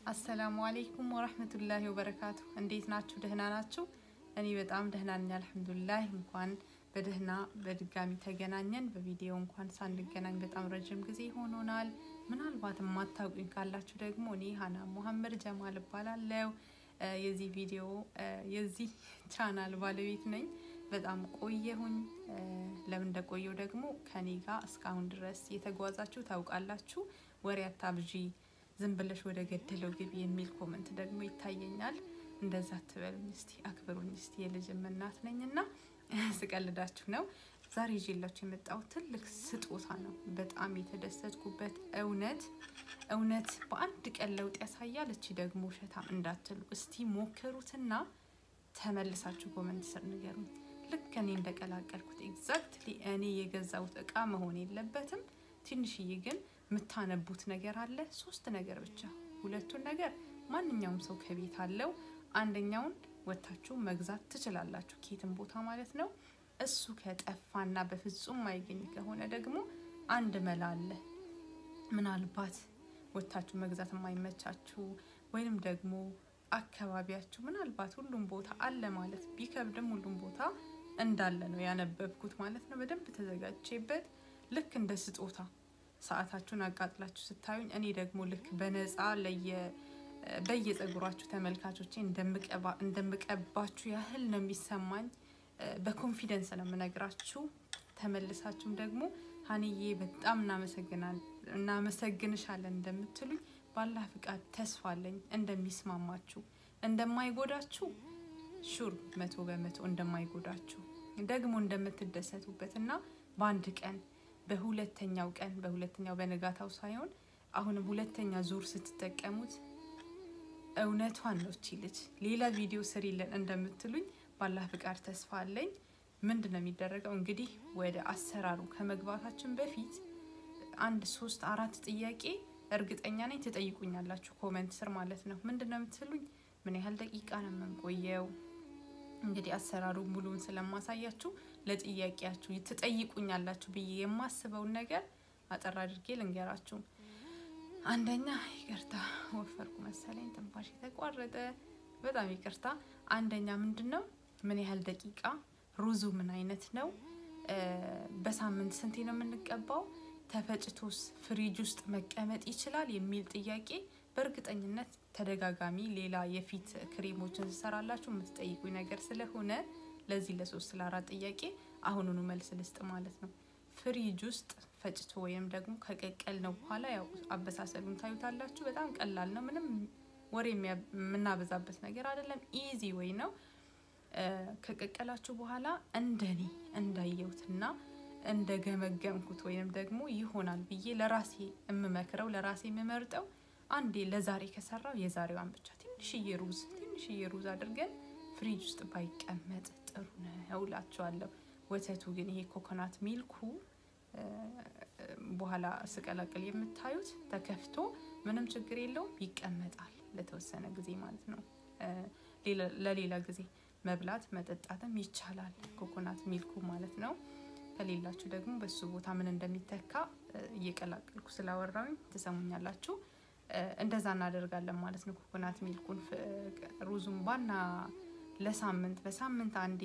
السلام عليكم ورحمة الله وبركاته. እንዴት ናችሁ? ደህና ናችሁ? እኔ በጣም ደህና ነኝ አልহামዱሊላህ። እንኳን በደህና በድጋሚ ተገናኘን። በቪዲዮ እንኳን ሳንገናኝ በጣም ረጅም ጊዜ ሆኖናል። ምናልባት ማታውቁኝ ካላችሁ ደግሞ እኔ ሃና መሐመድ ጀማል እባላለሁ። የዚህ ቪዲዮ የዚህ ቻናል ባለቤት ነኝ። በጣም ቆየሁኝ። ለምን እንደቆየው ደግሞ ከኔ ጋር እስካሁን ድረስ የተጓዛችሁ ታውቃላችሁ። ወሬ አታብጂ ዝም ብለሽ ወደ ገደለው ግቢ የሚል ኮሜንት ደግሞ ይታየኛል። እንደዛ ተበሉኝ እስቲ አክብሩኝ እስቲ የልጅም እናት ነኝና ስቀልዳችሁ ነው። ዛሬ ይዤላችሁ የመጣው ትልቅ ስጦታ ነው። በጣም የተደሰትኩበት እውነት በአንድ ቀን ለውጥ ያሳያል። እቺ ደግሞ ሸታም እንዳትሉ እስቲ ሞክሩትና ተመልሳችሁ ኮሜንት ስር ንገሩኝ። ልክ እኔ እንደቀላቀልኩት ኤግዛክትሊ እኔ የገዛውት እቃ መሆን የለበትም። ትንሽዬ ግን ምታነቡት ነገር አለ። ሶስት ነገር ብቻ። ሁለቱን ነገር ማንኛውም ሰው ከቤት አለው። አንደኛውን ወጣችሁ መግዛት ትችላላችሁ ኬትም ቦታ ማለት ነው። እሱ ከጠፋና በፍጹም ማይገኝ ከሆነ ደግሞ አንድ መላ አለ። ምናልባት ወጣችሁ መግዛት የማይመቻችሁ ወይንም ደግሞ አካባቢያችሁ ምናልባት ሁሉም ቦታ አለ ማለት ቢከብድም ሁሉም ቦታ እንዳለ ነው ያነበብኩት ማለት ነው። በደንብ ተዘጋጅቼበት ልክ እንደ ስጦታ ሰዓታችሁን አቃጥላችሁ ስታዩኝ እኔ ደግሞ ልክ በነፃ በየጸጉራችሁ ተመልካቾቼ እንደምቀባችሁ ያህል ነው የሚሰማኝ። በኮንፊደንስ ነው የምነግራችሁ። ተመልሳችሁም ደግሞ ሃኒዬ በጣም እናመሰግንሻለን እንደምትሉኝ ባላህ ፍቃድ ተስፋ አለኝ። እንደሚስማማችሁ እንደማይጎዳችሁ ሹር 100% እንደማይጎዳችሁ ደግሞ እንደምትደሰቱበትና በአንድ ቀን በሁለተኛው በነጋታው ሳይሆን አሁንም ሁለተኛ ዙር ስትጠቀሙት እውነቷን ነው እቺ ልጅ ሌላ ቪዲዮ ስሪልን እንደምትሉኝ ባላህ ፍቃድ ተስፋ አለኝ። ምንድነው የሚደረገው እንግዲህ ወደ አሰራሩ ከመግባታችን በፊት 1 3 4 ጥያቄ እርግጠኛ ነኝ ትጠይቁኛላችሁ ኮሜንት ስር ማለት ነው። ምንድነው የምትሉኝ? ምን ያህል ደቂቃ ነው የምንቆየው? እንግዲህ አሰራሩ ሙሉን ስለማሳያችሁ ለጥያቄያችሁ ትጠይቁኛላችሁ ብዬ የማስበው ነገር አጠር አድርጌ ልንገራችሁ። አንደኛ ይቅርታ ወፈርኩ መሰለኝ ትንፋሽ ተቋረጠ በጣም ይቅርታ። አንደኛ ምንድነው ምን ያህል ደቂቃ? ሩዙ ምን አይነት ነው? በሳምንት ስንቴ ነው የምንቀባው? ተፈጭቶስ ፍሪጅ ውስጥ መቀመጥ ይችላል የሚል ጥያቄ በእርግጠኝነት ተደጋጋሚ ሌላ የፊት ክሬሞችን ሰራላችሁ የምትጠይቁኝ ነገር ስለሆነ ለዚህ ለ3 ለ4 ጥያቄ አሁንኑ መልስ ልስጥ ማለት ነው። ፍሪጅ ውስጥ ፈጭቶ ወይም ደግሞ ከቀቀል ነው በኋላ ያው አበሳሰሉን ታዩታላችሁ። በጣም ቀላል ነው። ምንም ወሬ የምናበዛበት ነገር አይደለም። ኢዚ ወይ ነው። ከቀቀላችሁ በኋላ እንደኔ እንዳየውትና እንደገመገምኩት ወይም ደግሞ ይሆናል ብዬ ለራሴ የምመርጠው አንዴ ለዛሬ ከሰራው የዛሬዋን ብቻ ትንሽዬ ሩዝ አድርገን ፍሪጅ ውስጥ ባይቀመጥ ጥሩ ነው እላችኋለሁ። ወተቱ ግን ይሄ ኮኮናት ሚልኩ በኋላ ስቀላቅል የምታዩት ተከፍቶ ምንም ችግር የለውም ይቀመጣል ለተወሰነ ጊዜ ማለት ነው። ለሌላ ጊዜ መብላት መጠጣትም ይቻላል ኮኮናት ሚልኩ ማለት ነው። ከሌላችሁ ደግሞ በሱ ቦታ ምን እንደሚተካ እየቀላቀልኩ ስላወራውኝ ተሰሙኛላችሁ። እንደዛ እናደርጋለን ማለት ነው። ኮኮናት ሚልኩን ሩዙን ባና በሳምንት አንዴ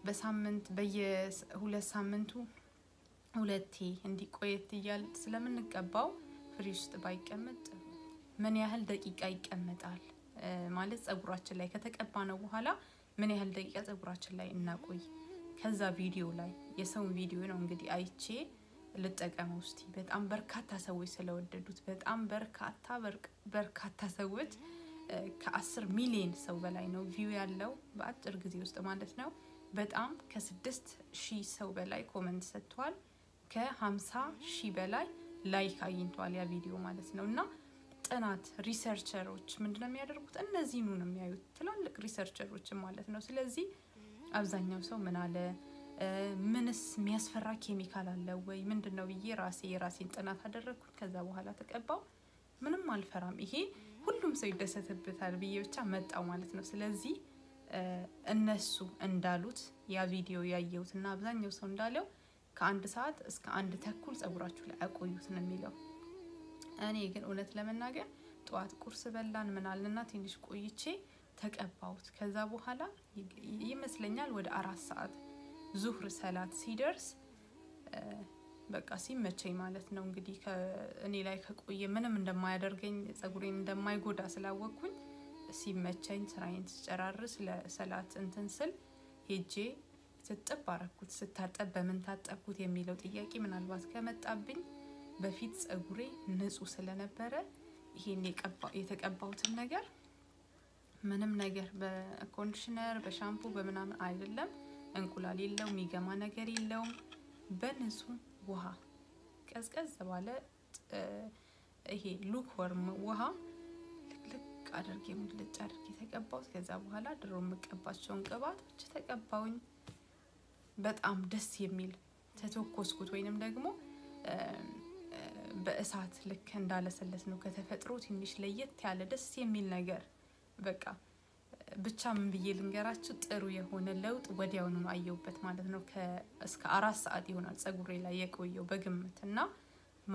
በሳምንት በየ2 ሳምንቱ ሁለቴ እንዲቆየት ይያል ስለምንቀባው ፍሪጅ ውስጥ ባይቀመጥ ምን ያህል ደቂቃ ይቀመጣል ማለት ጸጉራችን ላይ ከተቀባነው በኋላ ምን ያህል ደቂቃ ጸጉራችን ላይ እናቆይ? ከዛ ቪዲዮ ላይ የሰው ቪዲዮ ነው እንግዲህ አይቼ ልጠቀመው እስቲ። በጣም በርካታ ሰዎች ስለወደዱት በጣም በርካታ ሰዎች ከ10 ሚሊዮን ሰው በላይ ነው ቪው ያለው በአጭር ጊዜ ውስጥ ማለት ነው። በጣም ከ6000 ሰው በላይ ኮሜንት ሰጥቷል። ከ50000 በላይ ላይክ አግኝቷል ያ ቪዲዮ ማለት ነውና ጥናት ሪሰርቸሮች ምንድነው የሚያደርጉት? እነዚህን ነው የሚያዩት ትላልቅ ሪሰርቸሮች ማለት ነው። ስለዚህ አብዛኛው ሰው ምን አለ ምንስ የሚያስፈራ ኬሚካል አለ ወይ ምንድነው ብዬ የራሴን ጥናት አደረኩ። ከዛ በኋላ ተቀባው ምንም አልፈራም ይሄ ሁሉም ሰው ይደሰትበታል ብዬ ብቻ መጣው ማለት ነው። ስለዚህ እነሱ እንዳሉት ያ ቪዲዮ ያየውትና አብዛኛው ሰው እንዳለው ከ1 ሰዓት እስከ 1 ተኩል ጸጉራችሁ ላይ አቆዩት ነው የሚለው። እኔ ግን እውነት ለመናገር ጧት ቁርስ በላን ምናልንና ትንሽ ቆይቼ ተቀባውት ከዛ በኋላ ይመስለኛል ወደ 4 ሰዓት ዙህር ሰላት ሲደርስ በቃ ሲመቸኝ ማለት ነው እንግዲህ ከእኔ ላይ ከቆየ ምንም እንደማያደርገኝ ጸጉሬን እንደማይጎዳ ስላወቅኩኝ ሲመቸኝ ስራዬን ስጨራርስ ለሰላት እንትን ስል ሄጄ ትጥብ አረኩት ስታጠብ በምን ታጠብኩት የሚለው ጥያቄ ምናልባት ከመጣብኝ በፊት ጸጉሬ ንጹህ ስለነበረ ይሄን የተቀባውትን ነገር ምንም ነገር በኮንዲሽነር በሻምፑ በመናምን አይደለም እንቁላል የለው ሚገማ ነገር የለው በንጹህ ውሃ ቀዝቀዝ ባለ ይሄ ሉክወርም ውሃ ልክ አድርጌ ሙልጭ አድርጌ ተቀባውት ከዛ በኋላ ድሮ መቀባቸውን ቅባቶች ተቀባውኝ በጣም ደስ የሚል ተተኮስኩት ወይንም ደግሞ በእሳት ልክ እንዳለሰለስ ነው ከተፈጥሮ ትንሽ ለየት ያለ ደስ የሚል ነገር በቃ ብቻ ምን ብዬ ልንገራችሁ ጥሩ የሆነ ለውጥ ወዲያው ነው አየውበት ማለት ነው እስከ 4 ሰዓት ይሆናል ጸጉሬ ላይ የቆየው በግምትና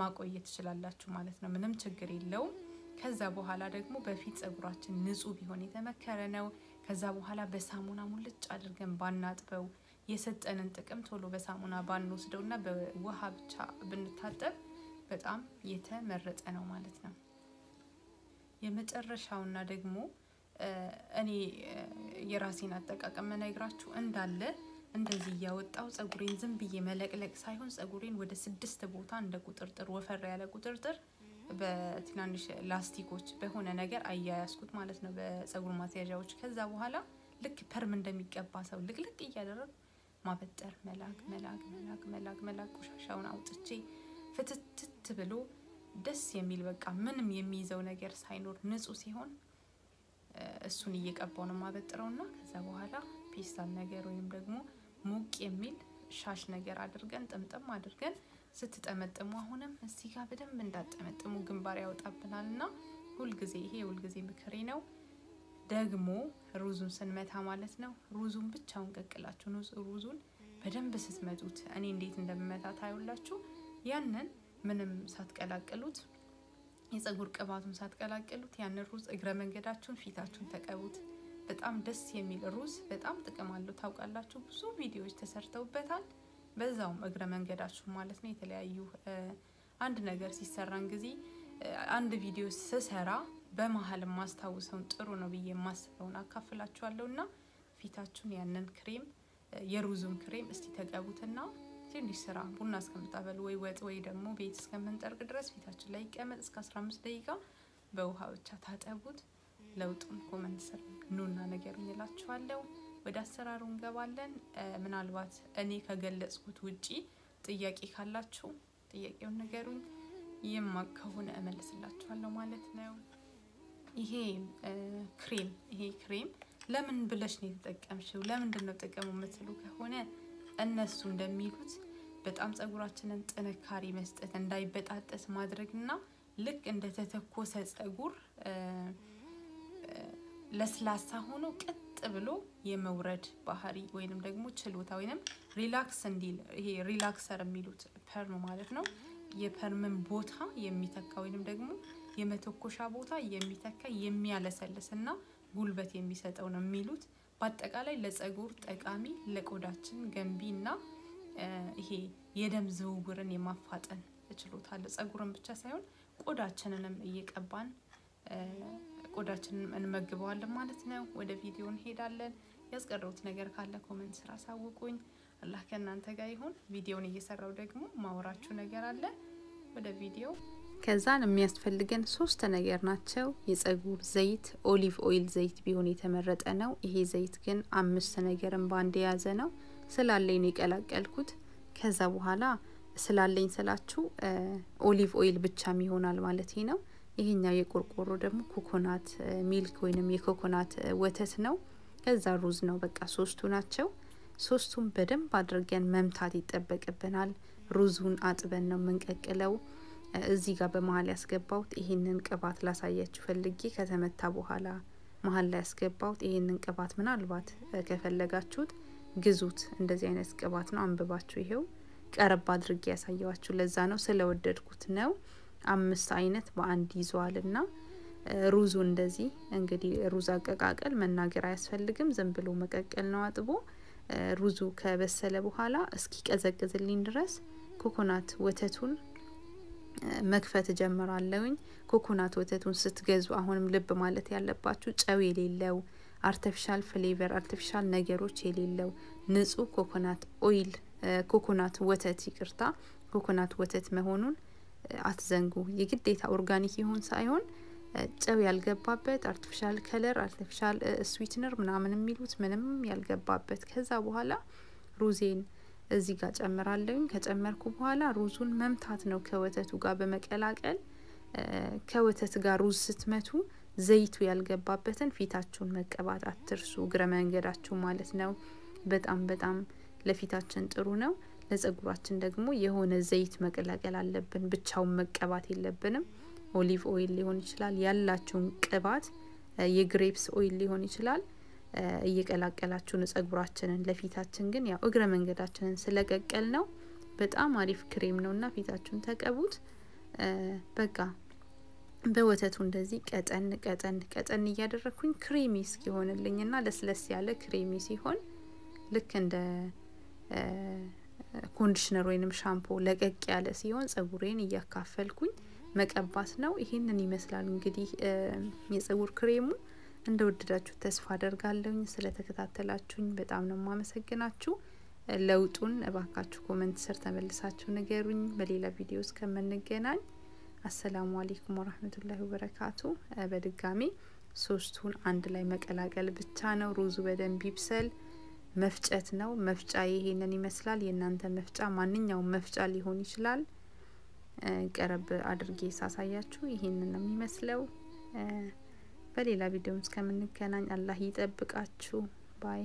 ማቆየት ይችላልላችሁ ማለት ነው ምንም ችግር የለውም ከዛ በኋላ ደግሞ በፊት ጸጉራችን ንጹህ ቢሆን የተመከረ ነው ከዛ በኋላ በሳሙና ሙልጭ አድርገን ባናጥበው የሰጠንን ጥቅም ቶሎ በሳሙና ባንወስደውና በውሃ ብቻ ብንታጠብ በጣም የተመረጠ ነው ማለት ነው የመጨረሻውና ደግሞ እኔ የራሴን አጠቃቀም ነግራችሁ እንዳለ እንደዚህ ያወጣው ጸጉሬን ዝም ብዬ መለቅለቅ ሳይሆን ጸጉሬን ወደ 6 ቦታ እንደ ቁጥርጥር ወፈር ያለ ቁጥርጥር በትናንሽ ላስቲኮች በሆነ ነገር አያያዝኩት ማለት ነው በጸጉር ማስያዣዎች ከዛ በኋላ ልክ ፐርም እንደሚቀባ ሰው ልቅልቅ እያደረግ ማበጠር መላክ ቆሻሻውን አውጥቼ ፍትትት ብሎ ደስ የሚል በቃ ምንም የሚይዘው ነገር ሳይኖር ንጹህ ሲሆን እሱን እየቀባው ነው ማበጥረውና ከዛ በኋላ ፒስታል ነገር ወይም ደግሞ ሙቅ የሚል ሻሽ ነገር አድርገን ጥምጥም አድርገን ስትጠመጥሙ አሁንም እዚህ ጋር በደንብ እንዳጠመጥሙ ግንባር ያወጣብናልና ሁሉ ጊዜ ምክሬ ነው ደግሞ ሩዙን ስንመታ ማለት ነው ሩዙን ብቻውን ቀቅላችሁ ነው ሩዙን በደንብ ስትመቱት እኔ እንዴት እንደምመታ ታዩላችሁ ያንን ምንም ሳትቀላቅሉት የጸጉር ቅባቱን ሳትቀላቅሉት ያንን ሩዝ እግረ መንገዳችሁን ፊታችሁን ተቀቡት በጣም ደስ የሚል ሩዝ በጣም ጥቅም አለው ታውቃላችሁ ብዙ ቪዲዮዎች ተሰርተውበታል በዛውም እግረ መንገዳችሁ ማለት ነው የተለያዩ አንድ ነገር ሲሰራን ጊዜ አንድ ቪዲዮ ስሰራ በመሃል ማስተዋወሰውን ጥሩ ነው ብዬ ማስበውን አካፍላችኋለሁና ፊታችሁን ያንን ክሬም የሩዙን ክሬም እስቲ ተቀቡትና ትንሽ ስራ ቡና እስከምታበሉ ወይ ወጥ ወይ ደግሞ ቤት እስከምንጠርቅ ድረስ ፊታችን ላይ ይቀመጥ እስከ 15 ደቂቃ በውሃ ብቻ ታጠቡት ለውጡን ኮሜንት ስር ኑና ነገሩን ይላችኋለሁ ወደ አሰራሩ እንገባለን ምናልባት እኔ ከገለጽኩት ውጪ ጥያቄ ካላችሁ ጥያቄውን ነገሩን የማከሆነ እመልስላችኋለሁ ማለት ነው ይሄ ክሬም ለምን ብለሽ ነው የተጠቀምሽው ለምንድነው ጥቅሙ የምትሉ ከሆነ እነሱ እንደሚሉት በጣም ጸጉራችንን ጥንካሬ መስጠት እንዳይበጣጠስ ማድረግና ልክ እንደ ተተኮሰ ጸጉር ለስላሳ ሆኖ ቀጥ ብሎ የመውረድ ባህሪ ወይንም ደግሞ ችሎታ ወይንም ሪላክስ እንዲል ይሄ ሪላክሰር የሚሉት ፐርም ማለት ነው የፐርምን ቦታ የሚተካ ወይንም ደግሞ የመተኮሻ ቦታ የሚተካ የሚያለሰልስና ጉልበት የሚሰጠው ነው የሚሉት በአጠቃላይ ለጸጉር ጠቃሚ ለቆዳችን ገንቢና ይሄ የደም ዝውውርን የማፋጠን ችሎታ አለ ጸጉርን ብቻ ሳይሆን ቆዳችንንም እየቀባን ቆዳችንን እንመግበዋለን ማለት ነው ወደ ቪዲዮ እንሄዳለን ያስቀረውት ነገር ካለ ኮሜንት ስራ አሳውቁኝ አላህ ከናንተ ጋር ይሁን ቪዲዮውን እየሰራው ደግሞ ማወራችሁ ነገር አለ ወደ ቪዲዮ ከዛን የሚያስፈልገን 3 ነገር ናቸው የጸጉር ዘይት ኦሊቭ ኦይል ዘይት ቢሆን የተመረጠ ነው ይሄ ዘይት ግን 5 ነገርን ባንድ ያዘ ነው ስላለኝ ነው የቀላቀልኩት ከዛ በኋላ ስላለኝ ስላችሁ ኦሊቭ ኦይል ብቻም ይሆናል ማለት ነው ይሄኛው የቆርቆሮ ደግሞ ኮኮናት ሚልክ ወይንም የኮኮናት ወተት ነው ከዛ ሩዝ ነው በቃ 3ቱ ናቸው 3ቱም በደንብ አድርገን መምታት ይተበቀበናል ሩዙን አጥበን ነው መንቀቀለው እዚህ ጋር በመሃል ያስገባውት ይሄንን ቅባት ላሳያችሁ ፈልጌ ከተመታ በኋላ መሃል ላይ ያስገባውት ይሄንን ቅባት ምናልባት ከፈለጋችሁት ግዙት እንደዚህ አይነት ቅባት ነው አንብባችሁ ይሄው ቀረብ አድርጌ ያሳያችሁ ለዛ ነው ስለወደድኩት ነው 5 አይነት በአንድ ይዟልና ሩዙ እንደዚህ እንግዲህ ሩዝ አቀቃቀል መናገር አያስፈልግም ዝም ብሎ መቀቀል ነው አጥቦ ሩዙ ከበሰለ በኋላ እስኪ ቀዘቅዝልኝ ድረስ ኮኮናት ወተቱን መክፈት ጀምራለሁኝ ኮኮናት ወተቱን ስትገዙ አሁንም ልብ ማለት ያለባችሁ ጨው የሌለው አርቲፊሻል ፍሌቨር አርቲፊሻል ነገሮች የሌለው ንጹህ ኮኮናት ኦይል ኮኮናት ወተት ይቅርታ ኮኮናት ወተት መሆኑን አትዘንጉ የግዴታ ኦርጋኒክ ይሁን ሳይሆን ጨው ያልገባበት አርቲፊሻል ከለር አርቲፊሻል ስዊትነር ምናምን የሚሉት ምንም ያልገባበት ከዛ በኋላ ሩዜን እዚህ ጋር ጨምራለሁኝ ከጨመርኩ በኋላ ሩዙን መምታት ነው ከወተቱ ጋር በመቀላቀል ከወተት ጋር ሩዝ ስትመቱ ዘይቱ ያልገባበትን ፊታችሁን መቀባት አትርሱ እግረ መንገዳችሁ ማለት ነው በጣም ለፊታችን ጥሩ ነው ለጸጉራችን ደግሞ የሆነ ዘይት መቀላቀል አለብን ብቻውን መቀባት የለብንም ኦሊቭ ኦይል ሊሆን ይችላል ያላችሁን ቅባት የግሬፕስ ኦይል ሊሆን ይችላል እየቀላቀላችሁ ጸጉራችንን ለፊታችን ግን ያው እግረ መንገዳችንን ስለቀቀል ነው በጣም አሪፍ ክሬም ነውና ፊታችሁን ተቀቡት በቃ በወተቱ እንደዚህ ቀጠን እያደረኩኝ ክሬሚ እስኪሆንልኝና ለስለስ ያለ ክሬሚ ሲሆን ልክ እንደ ኮንዲሽነር ወይንም ሻምፖ ለቀቅ ያለ ሲሆን ጸጉሬን እያካፈልኩኝ መቀባት ነው ይሄንን ይመስላል እንግዲህ የጸጉር ክሬሙ እንደወደዳችሁ ተስፋ አደርጋለሁኝ ስለተከታተላችሁኝ በጣም ነው ማመሰግናችሁ ለውጡን እባካችሁ ኮሜንት ስር ተመልሳችሁ ንገሩኝ በሌላ ቪዲዮ እስከምንገናኝ አሰላሙ አለይኩም ወራህመቱላሂ ወበረካቱ በድጋሚ ሶስቱን አንድ ላይ መቀላቀል ብቻ ነው ሩዙ በደንብ ይብሰል መፍጨት ነው መፍጫ ይሄንን ይመስላል የናንተ መፍጫ ማንኛውም መፍጫ ሊሆን ይችላል ቀረብ አድርጌ ሳሳያችሁ ይሄንን ነው የሚመስለው በሌላ ቪዲዮ እስከምንገናኝ አላህ ይጠብቃችሁ ባይ